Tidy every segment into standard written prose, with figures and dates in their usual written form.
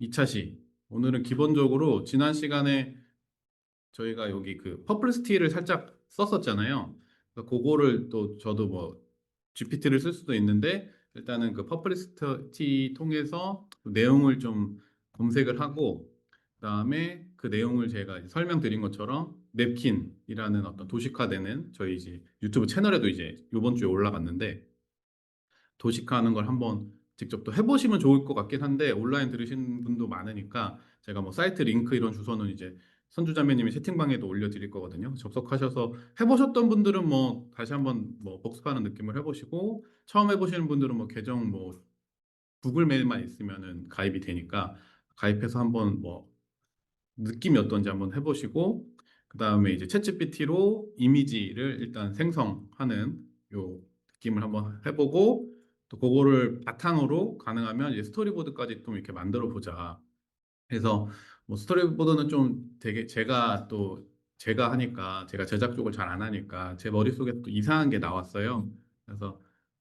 2차 시. 오늘은 기본적으로 지난 시간에 저희가 여기 그 퍼플리스티를 살짝 썼었잖아요. 그래서 그거를 또 저도 뭐 GPT를 쓸 수도 있는데 일단은 그 퍼플리스티 통해서 내용을 좀 검색을 하고 그다음에 그 내용을 제가 이제 설명드린 것처럼 냅킨이라는 어떤 도식화되는 저희 이제 유튜브 채널에도 이제 이번 주에 올라갔는데 도식화하는 걸 한번 직접 또 해보시면 좋을 것 같긴 한데 온라인 들으신 분도 많으니까 제가 뭐 사이트 링크 이런 주소는 이제 선주자매님이 채팅방에도 올려드릴 거거든요. 접속하셔서 해보셨던 분들은 뭐 다시 한번 뭐 복습하는 느낌을 해보시고 처음 해보시는 분들은 뭐 계정 뭐 구글 메일만 있으면은 가입이 되니까 가입해서 한번 뭐 느낌이 어떤지 한번 해보시고 그 다음에 이제 챗GPT로 이미지를 일단 생성하는 요 느낌을 한번 해보고 또 그거를 바탕으로 가능하면 이제 스토리보드까지 좀 이렇게 만들어 보자. 그래서 뭐 스토리보드는 좀 되게 제가 하니까 제가 제작 쪽을 잘 안 하니까 제 머릿속에 또 이상한 게 나왔어요. 그래서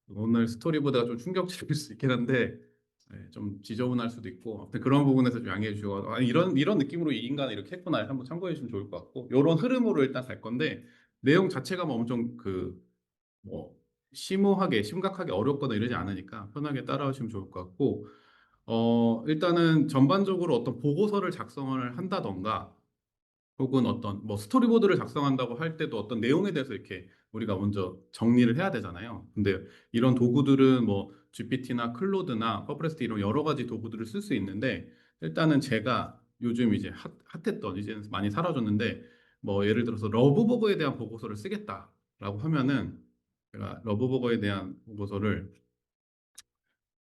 오늘 스토리보드가 좀 충격적일 수 있긴 한데 네, 좀 지저분할 수도 있고 아무튼 그런 부분에서 좀 양해해 주시고 이런 느낌으로 이 인간을 이렇게 했구나 한번 참고해 주시면 좋을 것 같고 이런 흐름으로 일단 갈 건데 내용 자체가 뭐 엄청 그 뭐 심오하게 심각하게 어렵거나 이러지 않으니까 편하게 따라오시면 좋을 것 같고 일단은 전반적으로 어떤 보고서를 작성을 한다던가 혹은 어떤 뭐 스토리보드를 작성한다고 할 때도 어떤 내용에 대해서 이렇게 우리가 먼저 정리를 해야 되잖아요. 근데 이런 도구들은 뭐 GPT나 클로드나 퍼플렉스티 이런 여러 가지 도구들을 쓸 수 있는데 일단은 제가 요즘 이제 핫했던 이제는 많이 사라졌는데 뭐 예를 들어서 러브버거에 대한 보고서를 쓰겠다라고 하면은 제가 러브버거에 대한 보고서를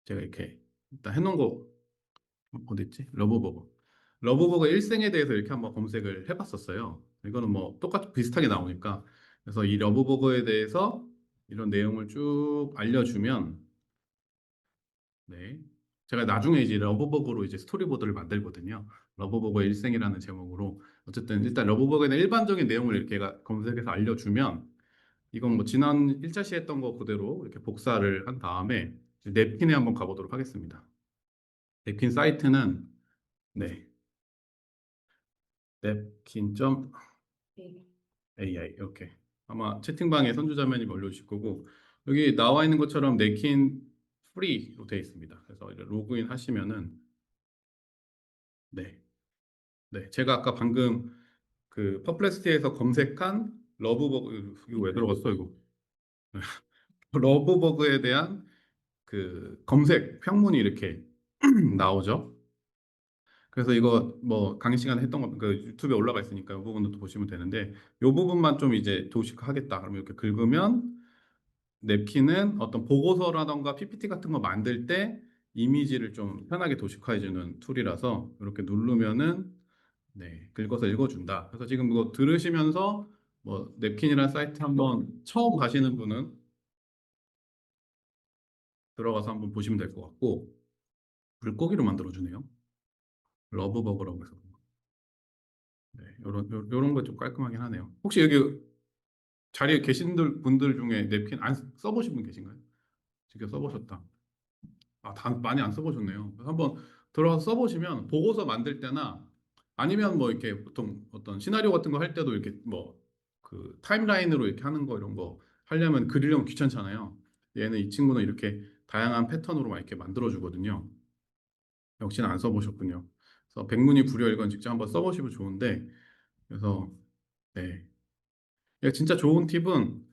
제가 이렇게 일단 해놓은 거 어디 있지? 러브버거. 러브버거 일생에 대해서 이렇게 한번 검색을 해봤었어요. 이거는 뭐 똑같이 비슷하게 나오니까. 그래서 이 러브버거에 대해서 이런 내용을 쭉 알려주면, 네. 제가 나중에 이제 러브버거로 이제 스토리보드를 만들거든요. 러브버거 일생이라는 제목으로. 어쨌든 일단 러브버거에 대한 일반적인 내용을 이렇게 검색해서 알려주면, 이건 뭐 지난 1차 시 했던 거 그대로 이렇게 복사를 한 다음에 냅킨에 한번 가보도록 하겠습니다. 냅킨 사이트는, 네. 냅킨.ai 이렇게 아마 채팅방에 선주자매님 올려주실 거고 여기 나와 있는 것처럼 냅킨 프리로 되어 있습니다. 그래서 이제 로그인 하시면은 네, 네 제가 아까 방금 그 퍼플렉스티에서 검색한 러브버그 이거 왜 들어갔어 이거 러브버그에 대한 그 검색 평문이 이렇게 나오죠. 그래서 이거 뭐 강의 시간에 했던 거 그 유튜브에 올라가 있으니까 이 부분도 또 보시면 되는데 이 부분만 좀 이제 도식화하겠다 그러면 이렇게 긁으면 냅킨은 어떤 보고서라던가 PPT 같은 거 만들 때 이미지를 좀 편하게 도식화해주는 툴이라서 이렇게 누르면은 네, 긁어서 읽어준다. 그래서 지금 이거 들으시면서 뭐 냅킨이라는 사이트 한번 처음 가시는 분은 들어가서 한번 보시면 될 것 같고 물고기로 만들어주네요. 러브버거라고 해서 네, 요런 거 좀 깔끔하긴 하네요. 혹시 여기 자리에 계신 분들 중에 냅킨 안 써보신 분 계신가요? 직접 써보셨다. 아, 많이 안 써보셨네요. 그래서 한번 들어가서 써보시면 보고서 만들 때나 아니면 뭐 이렇게 보통 어떤 시나리오 같은 거 할 때도 이렇게 뭐 그 타임라인으로 이렇게 하는 거 이런 거 하려면 그리려면 귀찮잖아요. 얘는 이 친구는 이렇게 다양한 패턴으로 막 이렇게 만들어 주거든요. 역시나 안 써보셨군요. 그래서 백문이 불여 이건 직접 한번 써보시면 좋은데 그래서 네. 진짜 좋은 팁은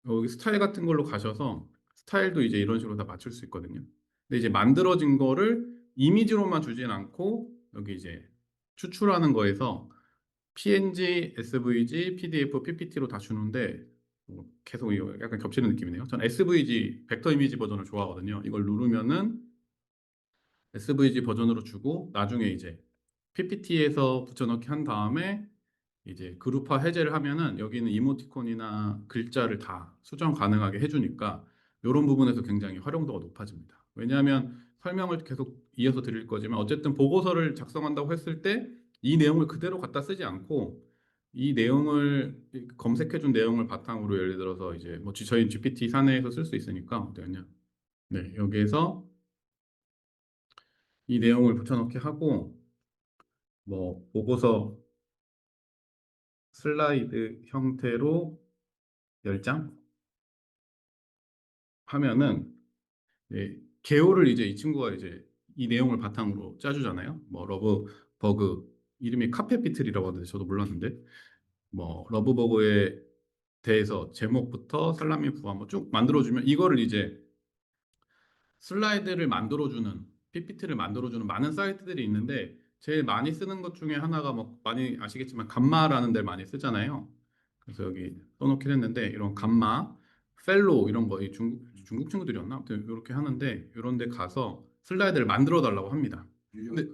여기 스타일 같은 걸로 가셔서 스타일도 이제 이런 식으로 다 맞출 수 있거든요. 근데 이제 만들어진 거를 이미지로만 주진 않고 여기 이제 추출하는 거에서 PNG, SVG, PDF, PPT로 다 주는데 계속 이거 약간 겹치는 느낌이네요. 전 SVG 벡터 이미지 버전을 좋아하거든요. 이걸 누르면은 SVG 버전으로 주고 나중에 이제 PPT에서 붙여넣기 한 다음에 이제 그룹화 해제를 하면은 여기는 이모티콘이나 글자를 다 수정 가능하게 해주니까 이런 부분에서 굉장히 활용도가 높아집니다. 왜냐하면 설명을 계속 이어서 드릴 거지만 어쨌든 보고서를 작성한다고 했을 때 이 내용을 그대로 갖다 쓰지 않고 이 내용을 검색해준 내용을 바탕으로 예를 들어서 이제 뭐 저희 GPT 사내에서 쓸 수 있으니까 어떠냐? 네, 여기에서 이 내용을 붙여넣기 하고 뭐 보고서 슬라이드 형태로 10장 하면은 개요를 이제 이 친구가 이제 이 내용을 바탕으로 짜주잖아요. 뭐 러브 버그 이름이 카페비틀이라고 하는데 저도 몰랐는데 뭐 러브 버그에 대해서 제목부터 살라미 부와 뭐쭉 만들어주면 이거를 이제 슬라이드를 만들어주는 PPT를 만들어주는 많은 사이트들이 있는데 제일 많이 쓰는 것 중에 하나가 뭐 많이 아시겠지만 감마라는 데를 많이 쓰잖아요. 그래서 여기 써놓긴 했는데 이런 감마, 펠로우 이런 거 이 중국 친구들이었나? 아무튼 이렇게 하는데 이런 데 가서 슬라이드를 만들어 달라고 합니다. 근데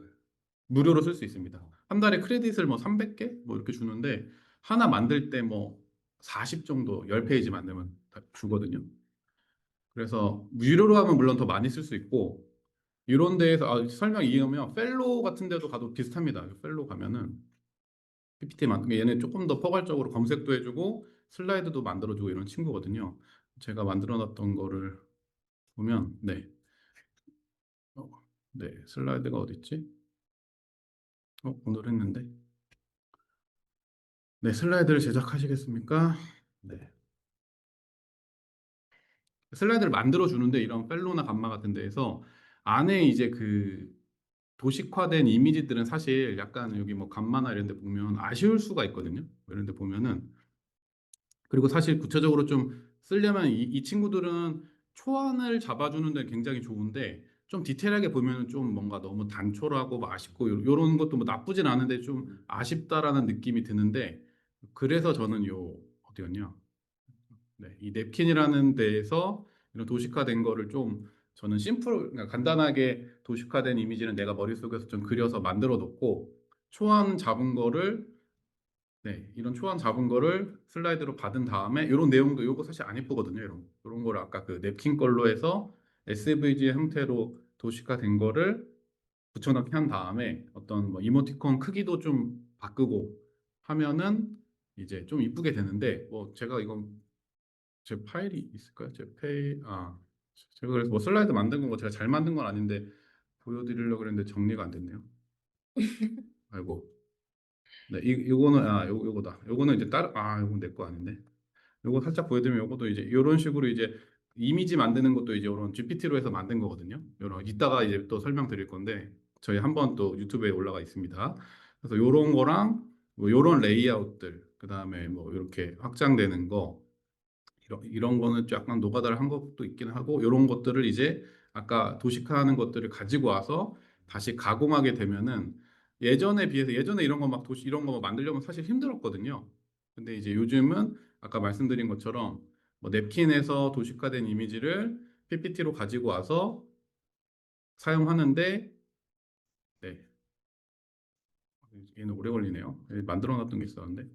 무료로 쓸 수 있습니다. 한 달에 크레딧을 뭐 300개 뭐 이렇게 주는데 하나 만들 때 뭐 40 정도 10페이지 만들면 다 주거든요. 그래서 유료로 하면 물론 더 많이 쓸 수 있고 이런 데에서 설명 이해하면 펠로우 같은 데도 가도 비슷합니다. 펠로우 가면은 PPT만큼 얘는 조금 더 포괄적으로 검색도 해주고 슬라이드도 만들어주고 이런 친구거든요. 제가 만들어놨던 거를 보면 어, 네 슬라이드가 어디 있지? 오늘 했는데 네 슬라이드를 제작하시겠습니까? 네 슬라이드를 만들어 주는데 이런 펠로나 감마 같은 데에서 안에 이제 그 도식화된 이미지들은 사실 약간 여기 뭐 감마나 이런 데 보면 아쉬울 수가 있거든요. 이런 데 보면은 그리고 사실 구체적으로 좀 쓰려면 이 친구들은 초안을 잡아주는 데 굉장히 좋은데 좀 디테일하게 보면은 좀 뭔가 너무 단촐하고 뭐 아쉽고 요런 것도 뭐 나쁘진 않은데 좀 아쉽다라는 느낌이 드는데 그래서 저는 요 어디였냐 네, 이 냅킨이라는 데에서 이런 도식화된 거를 좀 저는 그러니까 간단하게 도식화된 이미지는 내가 머릿속에서 좀 그려서 만들어 놓고 초안 잡은 거를 이런 초안 잡은 거를 슬라이드로 받은 다음에 이런 내용도 이거 사실 안 예쁘거든요. 이런 거를 아까 그 냅킨 걸로 해서 SVG 형태로 도식화된 거를 붙여넣기 한 다음에 어떤 뭐 이모티콘 크기도 좀 바꾸고 하면은 이제 좀 이쁘게 되는데 뭐 제가 이건 제 파일이 있을까요? 제가 그래서 뭐 슬라이드 만든 거 제가 잘 만든 건 아닌데 보여드리려고 그랬는데 정리가 안 됐네요. 아이고. 네, 이거는 요거다. 요거는 이제 요건 내 거 아닌데. 요거 살짝 보여드리면 요것도 이제 이런 식으로 이제 이미지 만드는 것도 이제 이런 GPT로 해서 만든 거거든요. 요런 이따가 이제 또 설명드릴 건데 저희 한번 또 유튜브에 올라가 있습니다. 그래서 요런 거랑 뭐 요런 레이아웃들 그다음에 뭐 이렇게 확장되는 거 이런 거는 약간 노가다를 한 것도 있긴 하고 이런 것들을 이제 아까 도식화하는 것들을 가지고 와서 다시 가공하게 되면은 예전에 비해서 예전에 이런 거 막 이런 거 만들려면 사실 힘들었거든요. 근데 이제 요즘은 아까 말씀드린 것처럼 뭐 냅킨에서 도식화된 이미지를 PPT로 가지고 와서 사용하는데 네, 얘는 오래 걸리네요. 만들어 놨던 게 있었는데.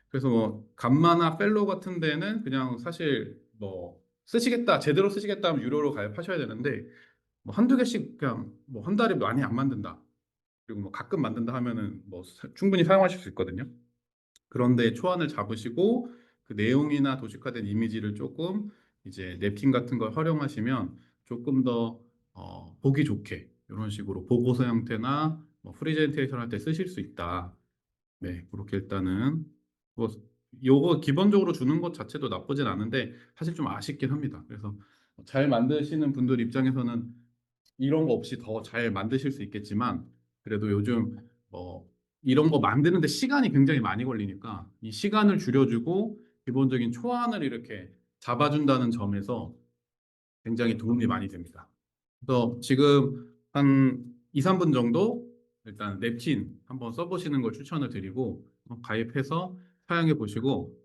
그래서 뭐 감마나 펠로우 같은 데는 그냥 사실 뭐 쓰시겠다, 제대로 쓰시겠다 하면 유료로 가입하셔야 되는데 뭐 한두 개씩 그냥 뭐 한 달에 많이 안 만든다. 그리고 뭐 가끔 만든다 하면은 뭐 충분히 사용하실 수 있거든요. 그런데 초안을 잡으시고 그 내용이나 도식화된 이미지를 조금 이제 냅킨 같은 걸 활용하시면 조금 더 보기 좋게 이런 식으로 보고서 형태나 뭐 프레젠테이션 할 때 쓰실 수 있다. 네, 그렇게 일단은 뭐 요거 기본적으로 주는 것 자체도 나쁘진 않은데 사실 좀 아쉽긴 합니다. 그래서 잘 만드시는 분들 입장에서는 이런 거 없이 더 잘 만드실 수 있겠지만 그래도 요즘 이런 거 만드는데 시간이 굉장히 많이 걸리니까 이 시간을 줄여주고 기본적인 초안을 이렇게 잡아준다는 점에서 굉장히 도움이 많이 됩니다. 그래서 지금 한 2, 3분 정도 일단 냅킨 한번 써보시는 걸 추천을 드리고 가입해서 사용해 보시고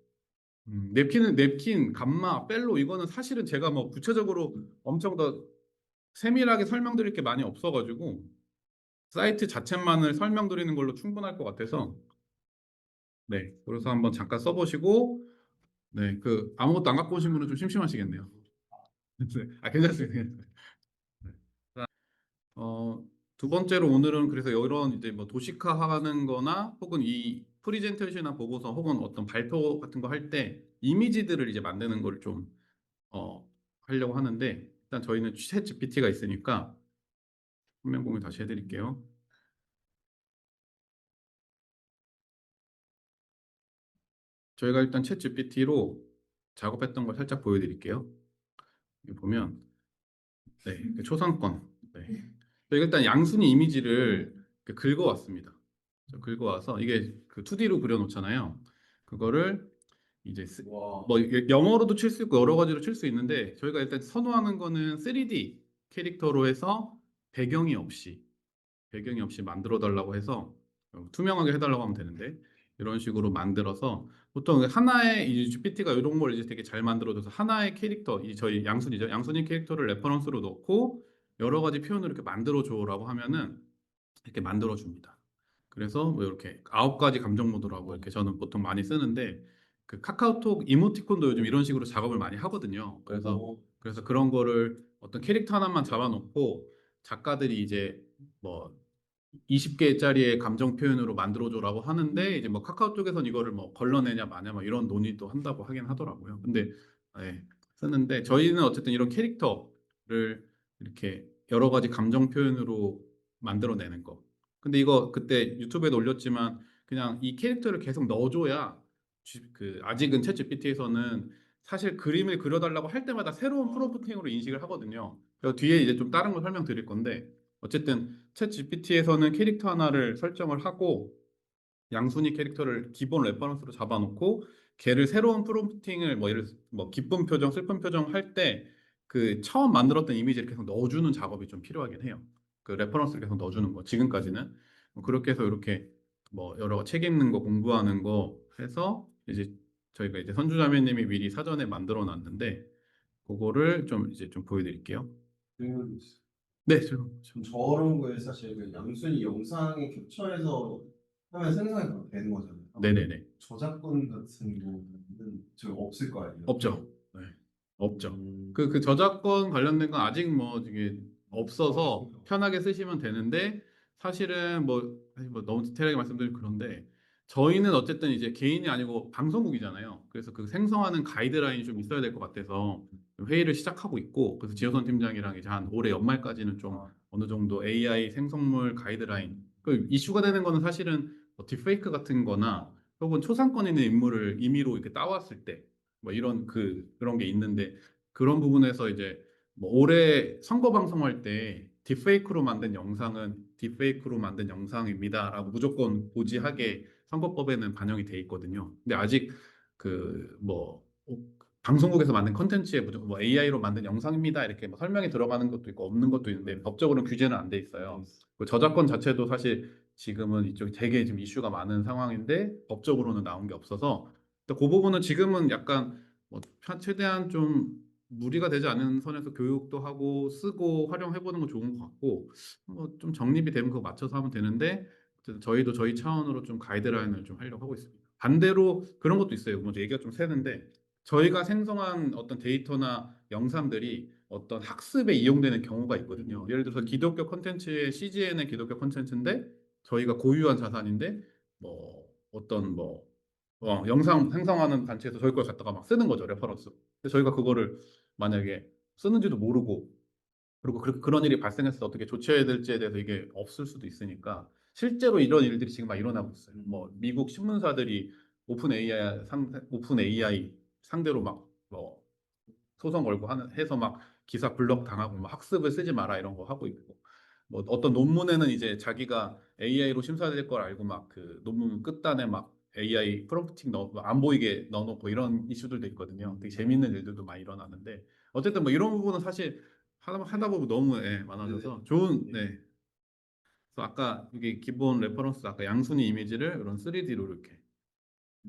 냅킨, 감마, 펠로 이거는 사실은 제가 뭐 구체적으로 엄청 더 세밀하게 설명드릴 게 많이 없어가지고 사이트 자체만을 설명드리는 걸로 충분할 것 같아서 네 그래서 한번 잠깐 써보시고 네 그 아무것도 안 갖고 오신 분은 좀 심심하시겠네요. 괜찮습니다. 괜찮습니다. 네. 두 번째로 오늘은 그래서 이런 이제 뭐 도식화하는 거나 혹은 이 프리젠테이션이나 보고서 혹은 어떤 발표 같은 거 할 때 이미지들을 이제 만드는 걸 좀 하려고 하는데 일단 저희는 챗 GPT가 있으니까 화면 공유 다시 해드릴게요. 저희가 일단 챗 GPT로 작업했던 걸 살짝 보여드릴게요. 여기 보면 네, 그 초상권. 네. 저희가 일단 양순이 이미지를 긁어왔습니다. 긁어와서 이게 그 2D로 그려놓잖아요. 그거를 이제 와. 뭐 영어로도 칠 수 있고 여러 가지로 칠 수 있는데 저희가 일단 선호하는 거는 3D 캐릭터로 해서 배경이 없이 만들어 달라고 해서 투명하게 해달라고 하면 되는데 이런 식으로 만들어서 보통 하나의 이 GPT가 이런 걸 이제 되게 잘 만들어줘서 하나의 캐릭터 이 저희 양순이죠. 양순이 캐릭터를 레퍼런스로 넣고 여러 가지 표현을 이렇게 만들어 줘라고 하면은 이렇게 만들어 줍니다. 그래서 뭐 이렇게 9가지 감정 모드라고 이렇게 저는 보통 많이 쓰는데 그 카카오톡 이모티콘도 요즘 이런 식으로 작업을 많이 하거든요. 그래서 그런 거를 어떤 캐릭터 하나만 잡아놓고 작가들이 이제 뭐 20개짜리의 감정 표현으로 만들어줘라고 하는데 이제 뭐 카카오톡에선 이거를 뭐 걸러내냐 마냐 뭐 이런 논의도 한다고 하긴 하더라고요. 근데 예, 쓰는데 저희는 어쨌든 이런 캐릭터를 이렇게 여러 가지 감정 표현으로 만들어내는 거. 근데 이거 그때 유튜브에도 올렸지만 그냥 이 캐릭터를 계속 넣어줘야 그 아직은 챗 GPT에서는 사실 그림을 그려달라고 할 때마다 새로운 프롬프팅으로 인식을 하거든요. 그래서 뒤에 이제 좀 다른 걸 설명드릴 건데 어쨌든 챗 GPT에서는 캐릭터 하나를 설정을 하고 양순이 캐릭터를 기본 레퍼런스로 잡아놓고 걔를 새로운 프롬프팅을 뭐 예를 들어서 뭐 기쁜 표정, 슬픈 표정 할 때 그 처음 만들었던 이미지를 계속 넣어주는 작업이 좀 필요하긴 해요. 그 레퍼런스를 계속 넣어주는 거 지금까지는 뭐 그렇게 해서 이렇게 뭐 여러 책 읽는 거 공부하는 거 해서 이제 저희가 이제 선주자매님이 미리 사전에 만들어 놨는데 그거를 좀 이제 좀 보여드릴게요. 질문이 있어요. 네, 좀 저런 거에 사실 그 양순이 영상에 캡처해서 하면 생성이 되는 거잖아요. 네네네. 저작권 같은 거는 지금 없을 거 아니에요? 없죠. 네. 없죠. 음. 그 저작권 관련된 건 아직 뭐 이게 없어서 없습니다. 편하게 쓰시면 되는데 사실은 사실 뭐 너무 디테일하게 말씀드리면 그런데 저희는 어쨌든 이제 개인이 아니고 방송국이잖아요. 그래서 그 생성하는 가이드라인이 좀 있어야 될 것 같아서 좀 회의를 시작하고 있고 그래서 지효선 팀장이랑 이제 한 올해 연말까지는 좀 어느 정도 AI 생성물 가이드라인 그 이슈가 되는 거는 사실은 뭐 딥페이크 같은 거나 혹은 초상권 있는 인물을 임의로 이렇게 따왔을 때 뭐 이런 그런 게 있는데 그런 부분에서 이제 뭐 올해 선거 방송할 때 딥페이크로 만든 영상은 딥페이크로 만든 영상입니다라고 무조건 고지하게 선거법에는 반영이 돼 있거든요. 근데 아직 그 뭐 방송국에서 만든 컨텐츠에 무조건 뭐 AI로 만든 영상입니다 이렇게 뭐 설명이 들어가는 것도 있고 없는 것도 있는데 법적으로는 규제는 안 돼 있어요. 그 저작권 자체도 사실 지금은 이쪽이 되게 지금 이슈가 많은 상황인데 법적으로는 나온 게 없어서 그 부분은 지금은 약간 뭐 최대한 좀 무리가 되지 않는 선에서 교육도 하고 쓰고 활용해보는 건 좋은 것 같고 뭐 좀 정립이 되면 그거 맞춰서 하면 되는데 어쨌든 저희도 저희 차원으로 좀 가이드라인을 좀 하려고 하고 있습니다. 반대로 그런 것도 있어요. 먼저 얘기가 좀 새는데 저희가 생성한 어떤 데이터나 영상들이 어떤 학습에 이용되는 경우가 있거든요. 예를 들어서 기독교 콘텐츠의 CGN의 기독교 콘텐츠인데 저희가 고유한 자산인데 뭐 어떤 뭐 영상 생성하는 단체에서 저희 걸 갖다가 막 쓰는 거죠, 레퍼런스. 근데 저희가 그거를 만약에 쓰는지도 모르고 그리고 그런 일이 발생했을 때 어떻게 조치해야 될지에 대해서 이게 없을 수도 있으니까 실제로 이런 일들이 지금 막 일어나고 있어요. 뭐 미국 신문사들이 오픈 AI 상대로 막 뭐 소송 걸고 해서 막 기사 블럭 당하고 막 학습을 쓰지 마라 이런 거 하고 있고 뭐 어떤 논문에는 이제 자기가 AI로 심사될 걸 알고 막 그 논문 끝단에 막 AI 프롬프팅 안 보이게 넣어놓고 이런 이슈들도 있거든요. 되게 재밌는 일들도 많이 일어나는데 어쨌든 뭐 이런 부분은 사실 하다 보면 너무 많아져서 좋은 그래서 아까 이게 기본 레퍼런스 아까 양순이 이미지를 이런 3D로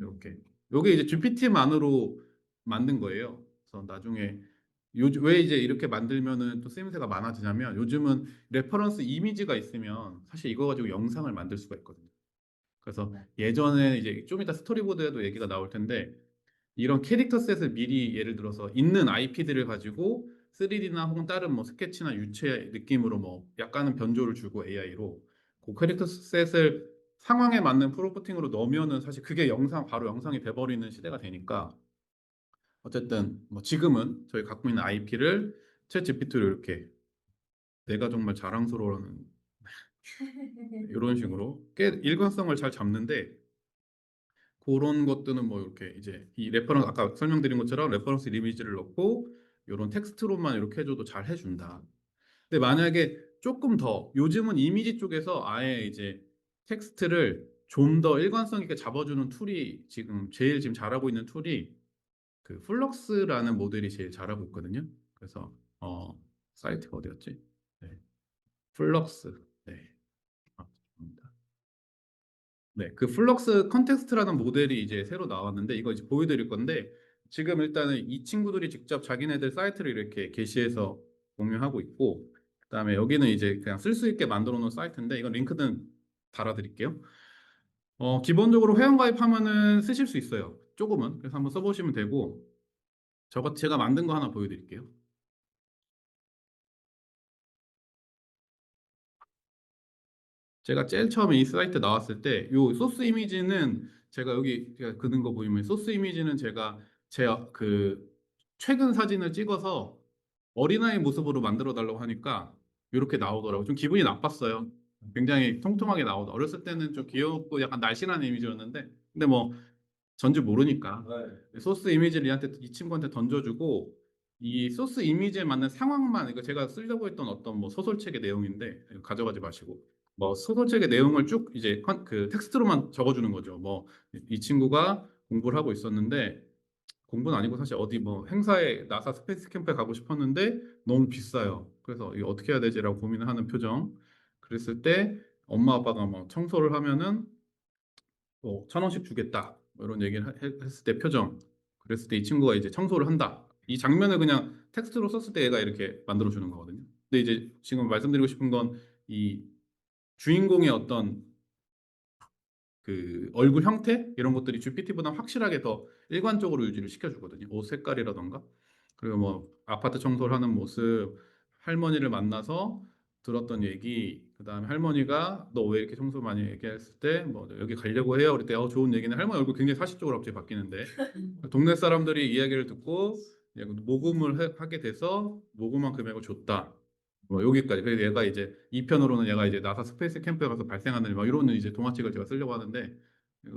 이렇게 요게 이제 GPT만으로 만든 거예요. 그래서 나중에 요즘 왜 이제 이렇게 만들면은 또 쓰임새가 많아지냐면 요즘은 레퍼런스 이미지가 있으면 사실 이거 가지고 영상을 만들 수가 있거든요. 그래서 예전에 이제 좀 이따 스토리보드에도 얘기가 나올 텐데 이런 캐릭터 셋을 미리 예를 들어서 있는 IP들을 가지고 3D나 혹은 다른 뭐 스케치나 유체 느낌으로 뭐 약간은 변조를 주고 AI로 그 캐릭터 셋을 상황에 맞는 프로mpting으로 넣으면은 사실 그게 바로 영상이 돼버리는 시대가 되니까 어쨌든 뭐 지금은 저희 갖고 있는 IP를 챗 GPT로 이렇게 내가 정말 자랑스러워하는 이런 식으로 꽤 일관성을 잘 잡는데 그런 것들은 뭐 이렇게 이제 이 레퍼런스 아까 설명드린 것처럼 레퍼런스 이미지를 넣고 이런 텍스트로만 이렇게 해줘도 잘 해준다. 근데 만약에 조금 더 요즘은 이미지 쪽에서 아예 이제 텍스트를 좀 더 일관성 있게 잡아주는 툴이 지금 잘하고 있는 툴이 그 플럭스라는 모델이 제일 잘하고 있거든요. 그래서 사이트가 어디였지? 네, 플럭스. 네. 아, 죄송합니다. 네, 그 플럭스 컨텍스트라는 모델이 이제 새로 나왔는데 이거 이제 보여드릴 건데 지금 일단은 이 친구들이 직접 자기네들 사이트를 이렇게 게시해서 공유하고 있고 그다음에 여기는 이제 그냥 쓸 수 있게 만들어 놓은 사이트인데 이건 링크는 달아드릴게요. 기본적으로 회원가입하면은 쓰실 수 있어요. 조금은. 그래서 한번 써보시면 되고 저거 제가 만든 거 하나 보여드릴게요. 제가 제일 처음에 이 사이트 나왔을 때 요 소스 이미지는 제가 여기 제가 그는 거 보이면 소스 이미지는 제가 제 그 최근 사진을 찍어서 어린아이 모습으로 만들어 달라고 하니까 이렇게 나오더라고요. 좀 기분이 나빴어요. 굉장히 통통하게 나오다. 어렸을 때는 좀 귀엽고 약간 날씬한 이미지였는데 근데 뭐 전지 모르니까 네. 소스 이미지를 이 친구한테 던져주고 이 소스 이미지에 맞는 상황만 이거 제가 쓰려고 했던 어떤 뭐 소설책의 내용인데 이거 가져가지 마시고 뭐 소설책의 내용을 쭉 이제 그 텍스트로만 적어주는 거죠. 뭐 이 친구가 공부를 하고 있었는데 공부는 아니고 사실 어디 뭐 행사에 나사 스페이스 캠프에 가고 싶었는데 너무 비싸요. 그래서 이거 어떻게 해야 되지라고 고민을 하는 표정. 그랬을 때 엄마 아빠가 뭐 청소를 하면은 뭐 1,000원씩 주겠다 뭐 이런 얘기를 했을 때 표정 그랬을 때 이 친구가 이제 청소를 한다 이 장면을 그냥 텍스트로 썼을 때 얘가 이렇게 만들어 주는 거거든요 근데 이제 지금 말씀드리고 싶은 건 이 주인공의 어떤 그 얼굴 형태 이런 것들이 GPT보다 확실하게 더 일관적으로 유지를 시켜주거든요 옷 색깔이라던가 그리고 뭐 아파트 청소를 하는 모습 할머니를 만나서 들었던 얘기 그다음에 할머니가 너 왜 이렇게 청소 많이 얘기했을 때 뭐 여기 가려고 해요 그럴 때 좋은 얘기는 할머니 얼굴 굉장히 사실적으로 갑자기 바뀌는데 동네 사람들이 이야기를 듣고 이제 하게 돼서 모금한 금액을 줬다 뭐 여기까지 그래서 얘가 이제 2편으로는 얘가 이제 나사 스페이스 캠프에 가서 발생하는 막 이런 이제 동화책을 제가 쓰려고 하는데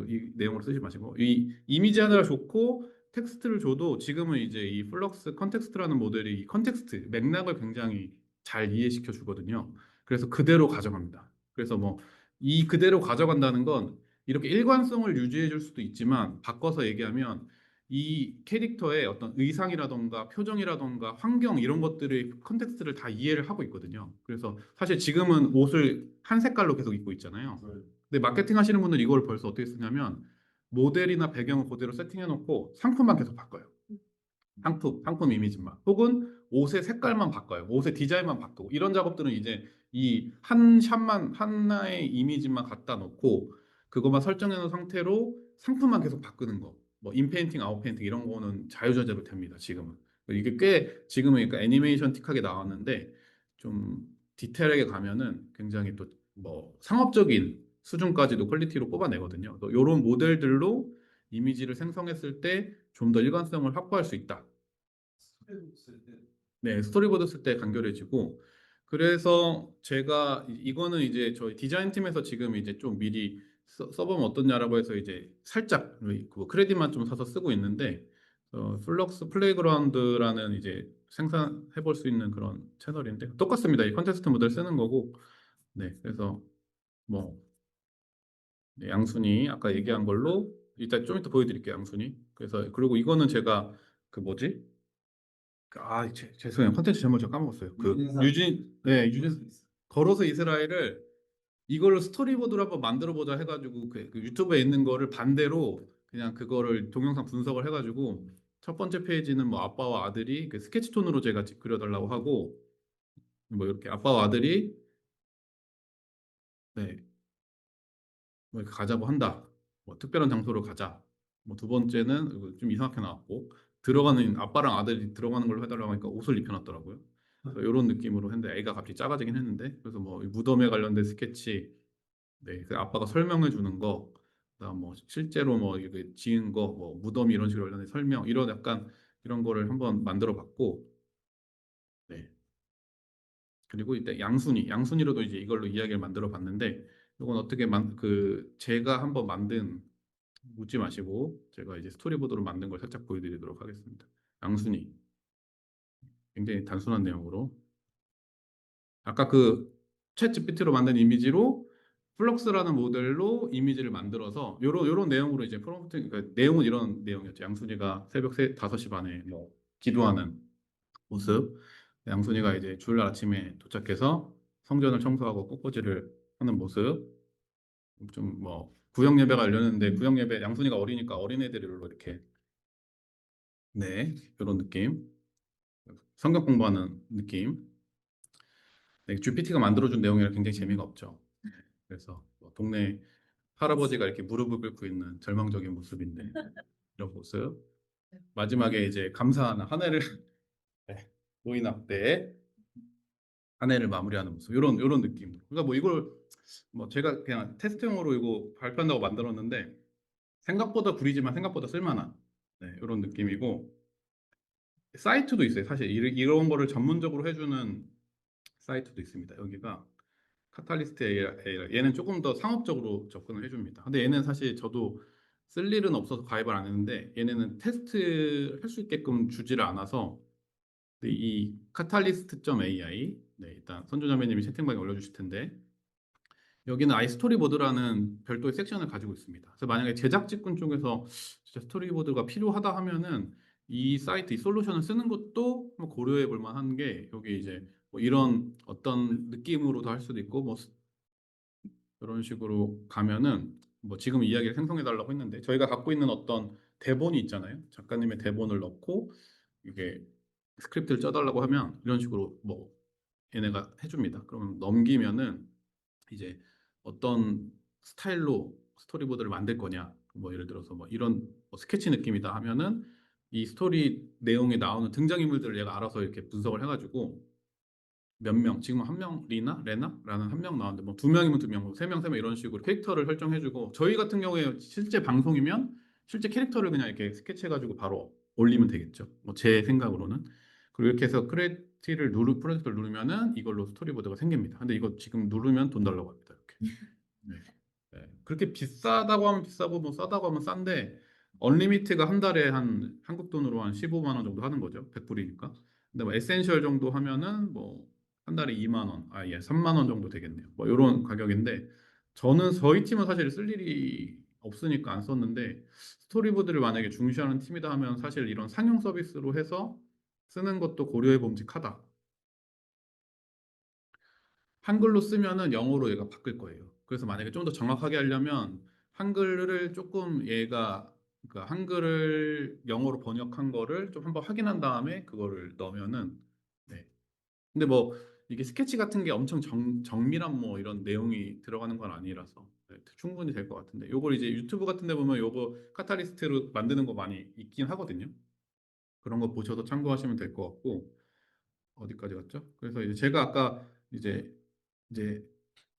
이 내용으로 쓰지 마시고 이 이미지 하나를 좋고 텍스트를 줘도 지금은 이제 이 플럭스 컨텍스트라는 모델이 이 컨텍스트 맥락을 굉장히 잘 이해시켜 주거든요. 그래서 그대로 가져갑니다. 그래서 뭐 이 그대로 가져간다는 건 이렇게 일관성을 유지해 줄 수도 있지만 바꿔서 얘기하면 이 캐릭터의 어떤 의상이라던가 표정이라던가 환경 이런 것들의 컨텍스트를 다 이해를 하고 있거든요. 그래서 사실 지금은 옷을 한 색깔로 계속 입고 있잖아요. 네. 근데 마케팅 하시는 분들은 이걸 벌써 어떻게 쓰냐면 모델이나 배경을 그대로 세팅해 놓고 상품만 계속 바꿔요. 상품 이미지만 혹은 옷의 색깔만 바꿔요. 옷의 디자인만 바꾸고 이런 작업들은 이제 이 한 샷만 하나의 이미지만 갖다 놓고 그것만 설정해 놓은 상태로 상품만 계속 바꾸는 거. 뭐 인페인팅, 아웃페인팅 이런 거는 자유자재로 됩니다. 지금은. 이게 꽤 지금은 그러니까 애니메이션 틱하게 나왔는데 좀 디테일하게 가면은 굉장히 또 뭐 상업적인 수준까지도 퀄리티로 뽑아내거든요. 이런 모델들로 이미지를 생성했을 때 좀 더 일관성을 확보할 수 있다. 스토리북 쓸 때. 네, 스토리보드 쓸 때 간결해지고 그래서 제가 이거는 이제 저희 디자인 팀에서 지금 이제 좀 미리 써보면 어떻냐라고 해서 이제 살짝 그 크레딧만 좀 사서 쓰고 있는데 플럭스 플레이그라운드라는 이제 생산해 볼 수 있는 그런 채널인데 똑같습니다. 이 컨테스트 모델 쓰는 거고 네, 그래서 뭐 네, 양순이 아까 얘기한 걸로 일단 좀 이따 보여드릴게요. 양순이. 그래서 그리고 이거는 제가 그 뭐지? 죄송해요. 컨텐츠 제목 제가 까먹었어요. 그 유진상 유진 걸어서 이스라엘을 이걸로 스토리보드로 한번 만들어 보자 해가지고 그 유튜브에 있는 거를 반대로 그냥 그거를 동영상 분석을 해가지고 첫 번째 페이지는 뭐 아빠와 아들이 그 스케치톤으로 제가 그려달라고 하고 뭐 이렇게 아빠와 아들이 네, 뭐 이렇게 가자고 한다. 뭐 특별한 장소로 가자. 뭐 두 번째는 이거 좀 이상하게 나왔고 들어가는 아빠랑 아들이 들어가는 걸로 해달라고 하니까 옷을 입혀놨더라고요. 이런 느낌으로 했는데 애가 갑자기 작아지긴 했는데 그래서 뭐 무덤에 관련된 스케치, 네, 그 아빠가 설명해 주는 거, 그다음 뭐 실제로 뭐 이게 지은 거, 뭐 무덤 이런 식으로 관련된 설명 이런 약간 이런 거를 한번 만들어 봤고, 네, 그리고 이때 양순이로도 이제 이걸로 이야기를 만들어 봤는데 이건 어떻게 제가 한번 만든 묻지 마시고 제가 이제 스토리보드로 만든 걸 살짝 보여드리도록 하겠습니다. 양순이 굉장히 단순한 내용으로 아까 그 챗GPT로 만든 이미지로 플럭스라는 모델로 이미지를 만들어서 요런 내용으로 이제 프롬프트 그러니까 내용은 이런 내용이었죠. 양순이가 새벽 5시 반에 뭐 기도하는 모습. 양순이가 이제 주일날 아침에 도착해서 성전을 청소하고 꽃꽂이를 하는 모습. 좀 뭐 구역 예배가 열렸는데 구역 예배 양순이가 어리니까 어린애들로 이렇게 네 이런 느낌. 성경 공부하는 느낌. 네, GPT가 만들어준 내용이라 굉장히 재미가 없죠. 그래서 뭐 동네 할아버지가 이렇게 무릎을 꿇고 있는 절망적인 모습인데 이런 모습. 마지막에 이제 감사하는 한 해를 네, 노인 앞에 한 해를 마무리하는 모습. 이런 느낌. 그러니까 뭐 이걸 뭐 제가 그냥 테스트용으로 이거 발표한다고 만들었는데 생각보다 구리지만 생각보다 쓸만한 네, 이런 느낌이고 사이트도 있어요. 사실 이런 거를 전문적으로 해주는 사이트도 있습니다. 여기가 카탈리스트 AI. 얘는 조금 더 상업적으로 접근을 해줍니다. 근데 얘는 사실 저도 쓸 일은 없어서 가입을 안 했는데 얘네는 테스트 할 수 있게끔 주지를 않아서 네, 이 카탈리스트.ai 네, 일단 선조자매님이 채팅방에 올려주실 텐데 여기는 아이 스토리보드라는 별도의 섹션을 가지고 있습니다. 그래서 만약에 제작직군 쪽에서 진짜 스토리보드가 필요하다 하면은 이 사이트, 이 솔루션을 쓰는 것도 뭐 고려해 볼 만한 게 여기 이제 뭐 이런 어떤 느낌으로도 할 수도 있고 뭐 이런 식으로 가면은 뭐 지금 이야기를 생성해 달라고 했는데 저희가 갖고 있는 어떤 대본이 있잖아요. 작가님의 대본을 넣고 이게 스크립트를 짜달라고 하면 이런 식으로 뭐 얘네가 해줍니다. 그러면 넘기면은 이제 어떤 스타일로 스토리보드를 만들 거냐 뭐 예를 들어서 뭐 이런 뭐 스케치 느낌이다 하면은 이 스토리 내용에 나오는 등장인물들을 얘가 알아서 이렇게 분석을 해가지고 몇 명, 지금 한 명, 레나라는 한 명 나왔는데 뭐 두 명이면 두 명, 뭐 세 명, 세 명 이런 식으로 캐릭터를 설정해주고 저희 같은 경우에 실제 방송이면 실제 캐릭터를 그냥 이렇게 스케치해가지고 바로 올리면 되겠죠. 뭐 제 생각으로는. 그리고 이렇게 해서 프로젝트를 누르면은 이걸로 스토리보드가 생깁니다. 근데 이거 지금 누르면 돈 달라고 합니다. 이렇게. 네. 네. 그렇게 비싸다고 하면 비싸고 뭐 싸다고 하면 싼데 언리미트가 한 달에 한 한국 돈으로 한 15만 원 정도 하는 거죠. 100불이니까. 근데 뭐 에센셜 정도 하면은 뭐 한 달에 2만 원, 아 예, 3만 원 정도 되겠네요. 뭐 이런 가격인데 저희 팀은 사실 쓸 일이 없으니까 안 썼는데 스토리보드를 만약에 중시하는 팀이다 하면 사실 이런 상용 서비스로 해서 쓰는 것도 고려해 봄직하다. 한글로 쓰면은 영어로 얘가 바뀔 거예요. 그래서 만약에 좀 더 정확하게 하려면 한글을 조금 얘가 그러니까 한글을 영어로 번역한 거를 좀 한번 확인한 다음에 그거를 넣으면은 네. 근데 뭐 이게 스케치 같은 게 엄청 정밀한 뭐 이런 내용이 들어가는 건 아니라서 네, 충분히 될 것 같은데 요걸 이제 유튜브 같은 데 보면 요거 카탈리스트로 만드는 거 많이 있긴 하거든요. 그런 거 보셔서 참고하시면 될 것 같고 어디까지 갔죠? 그래서 이제 제가 아까 이제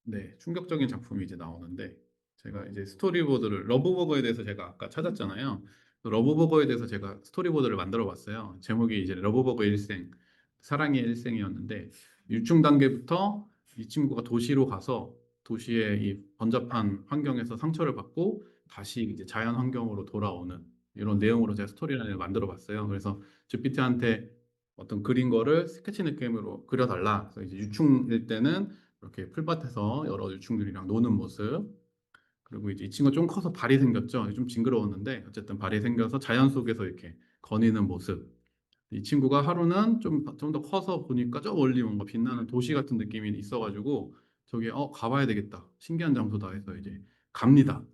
네, 충격적인 작품이 이제 나오는데 제가 이제 스토리보드를 러브버거에 대해서 제가 아까 찾았잖아요. 그 러브버거에 대해서 제가 스토리보드를 만들어 봤어요. 제목이 이제 러브버거 일생, 사랑의 일생이었는데 유충 단계부터 이 친구가 도시로 가서 도시의 이 번잡한 환경에서 상처를 받고 다시 이제 자연 환경으로 돌아오는 이런 내용으로 제가 스토리라인을 만들어 봤어요. 그래서 GPT한테 어떤 그린 거를 스케치 느낌으로 그려달라. 그래서 이제 유충일 때는 이렇게 풀밭에서 여러 유충들이랑 노는 모습. 그리고 이제 이 친구가 좀 커서 발이 생겼죠. 좀 징그러웠는데 어쨌든 발이 생겨서 자연 속에서 이렇게 거니는 모습. 이 친구가 하루는 좀 더 커서 보니까 저 멀리 뭔가 빛나는 도시 같은 느낌이 있어가지고 저기 가봐야 되겠다. 신기한 장소다 해서 이제 갑니다.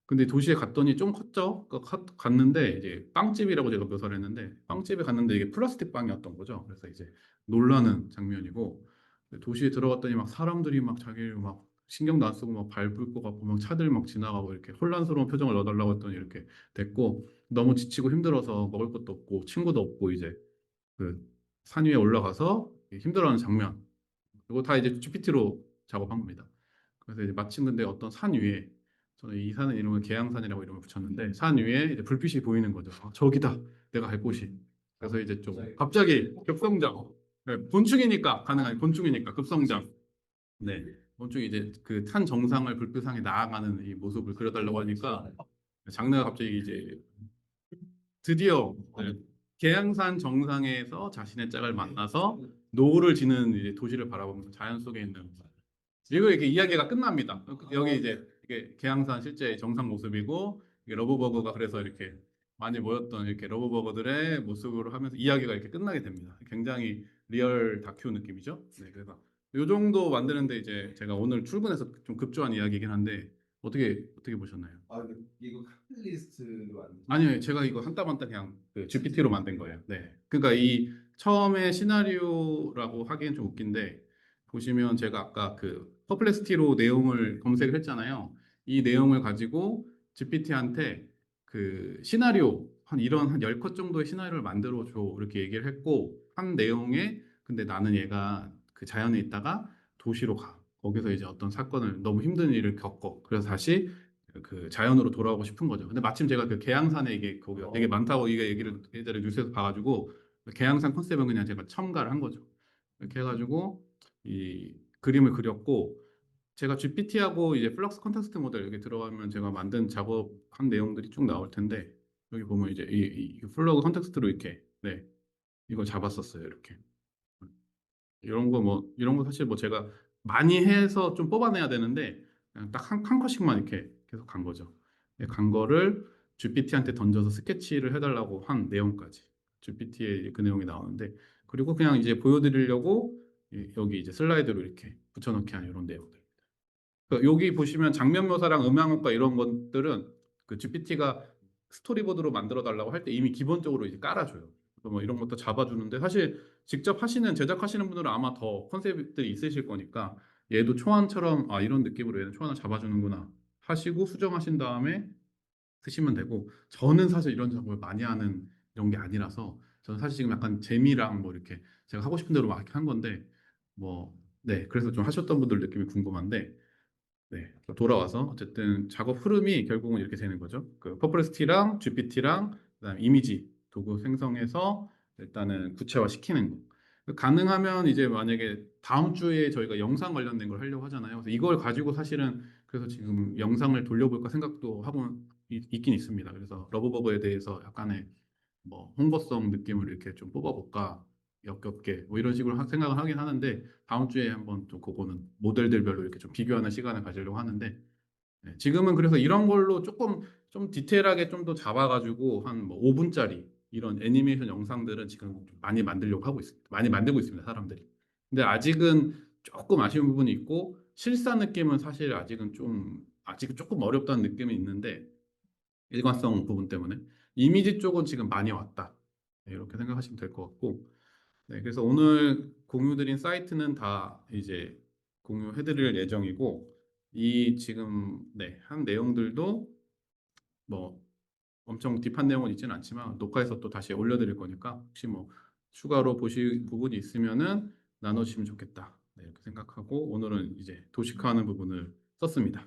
근데 도시에 갔더니 좀 컸죠. 갔는데 이제 빵집이라고 제가 묘사를 했는데 빵집에 갔는데 이게 플라스틱 빵이었던 거죠. 그래서 이제 놀라는 장면이고 도시에 들어갔더니 막 사람들이 막 자기를 막 신경도 안 쓰고 막 밟을 것 같고 막 차들 막 지나가고 이렇게 혼란스러운 표정을 넣어달라고 했더니 이렇게 됐고 너무 지치고 힘들어서 먹을 것도 없고 친구도 없고 이제 그 산 위에 올라가서 힘들어하는 장면. 이거 다 이제 GPT로 작업한 겁니다. 그래서 이제 마침 근데 어떤 산 위에 저는 이 산의 이름을 계양산이라고 이름을 붙였는데 산 위에 이제 불빛이 보이는 거죠. 저기다 내가 갈 곳이. 그래서 이제 좀 갑자기 격성장. 네, 곤충이니까 가능한 곤충이니까 급성장. 네. 곤충이 이제 그 탄 정상을 불빛 향해 나아가는 이 모습을 그려달라고 하니까 장르가 갑자기 이제 드디어 네, 계양산 정상에서 자신의 짝을 만나서 노을을 지는 이제 도시를 바라보면서 자연 속에 있는 그리고 이렇게 이야기가 끝납니다. 여기 이제 이게 계양산 실제 정상 모습이고 이게 러브버거가 그래서 이렇게 많이 모였던 이렇게 러브버거들의 모습으로 하면서 이야기가 이렇게 끝나게 됩니다. 굉장히 리얼 다큐 느낌이죠. 네, 그래서 요 정도 만드는데 이제 제가 오늘 출근해서 좀 급조한 이야기이긴 한데 어떻게 보셨나요? 아, 근데 이거 카탈리스트로 안 아니요, 제가 이거 한 땀 한 땀 그냥 그 GPT로 만든 거예요. 네. 그러니까 이 처음에 시나리오라고 하기엔 좀 웃긴데 보시면 제가 아까 그 퍼플렉스티로 내용을 검색을 했잖아요. 이 내용을 가지고 GPT한테 그 시나리오 한 이런 한 10컷 정도의 시나리오를 만들어 줘 이렇게 얘기를 했고 한 내용에 근데 나는 얘가 그 자연에 있다가 도시로 가. 거기서 이제 어떤 사건을 너무 힘든 일을 겪어. 그래서 다시 그 자연으로 돌아오고 싶은 거죠. 근데 마침 제가 그 계양산에 이게 거기가 되게 많다고 이게 얘기를 예전에 뉴스에서 봐가지고 계양산 컨셉은 그냥 제가 첨가를 한 거죠. 이렇게 해가지고 이 그림을 그렸고 제가 GPT하고 이제 플럭스 컨텍스트 모델 여기 들어가면 제가 만든 작업한 내용들이 쭉 나올 텐데 여기 보면 이제 이 플러그 컨텍스트로 이렇게 네 이걸 잡았었어요 이렇게. 이런 거 뭐 이런 거 사실 뭐 제가 많이 해서 좀 뽑아내야 되는데 그냥 딱 한 컷씩만 이렇게 계속 간 거죠. 네, 간 거를 GPT한테 던져서 스케치를 해달라고 한 내용까지 GPT에 그 내용이 나오는데 그리고 그냥 이제 보여드리려고 여기 이제 슬라이드로 이렇게 붙여넣기 한 이런 내용들. 그 여기 보시면 장면 묘사랑 음향 효과 이런 것들은 그 GPT가 스토리보드로 만들어 달라고 할 때 이미 기본적으로 이제 깔아줘요. 그래서 뭐 이런 것도 잡아주는데 사실 직접 하시는 제작하시는 분들은 아마 더 컨셉들이 있으실 거니까 얘도 초안처럼 아 이런 느낌으로 얘는 초안을 잡아주는구나 하시고 수정하신 다음에 쓰시면 되고 저는 사실 이런 작업을 많이 하는 이런 게 아니라서 저는 사실 지금 약간 재미랑 뭐 이렇게 제가 하고 싶은 대로 막 이렇게 한 건데 뭐 네 그래서 좀 하셨던 분들 느낌이 궁금한데 네, 돌아와서 어쨌든 작업 흐름이 결국은 이렇게 되는 거죠. 그 퍼플렉스티랑 GPT랑 그다음 이미지 도구 생성해서 일단은 구체화 시키는 거. 가능하면 이제 만약에 다음 주에 저희가 영상 관련된 걸 하려고 하잖아요. 그래서 이걸 가지고 사실은 그래서 지금 영상을 돌려볼까 생각도 하고 있긴 있습니다. 그래서 러브버거에 대해서 약간의 뭐 홍보성 느낌을 이렇게 좀 뽑아볼까 역겹게 뭐 이런 식으로 생각을 하긴 하는데 다음 주에 한번 또 그거는 모델들별로 이렇게 좀 비교하는 시간을 가지려고 하는데 네, 지금은 그래서 이런 걸로 조금 좀 디테일하게 좀 더 잡아가지고 한 뭐 5분짜리 이런 애니메이션 영상들은 지금 좀 많이 만들려고 하고 있습니다. 많이 만들고 있습니다, 사람들이. 근데 아직은 조금 아쉬운 부분이 있고 실사 느낌은 사실 아직은 좀 아직은 조금 어렵다는 느낌이 있는데 일관성 부분 때문에 이미지 쪽은 지금 많이 왔다. 네, 이렇게 생각하시면 될 것 같고 네, 그래서 오늘 공유드린 사이트는 다 이제 공유해드릴 예정이고 이 지금 네, 한 내용들도 뭐 엄청 딥한 내용은 있지는 않지만 녹화해서 또 다시 올려드릴 거니까 혹시 뭐 추가로 보실 부분이 있으면은 나눠주시면 좋겠다. 네, 이렇게 생각하고 오늘은 이제 도식화하는 부분을 썼습니다.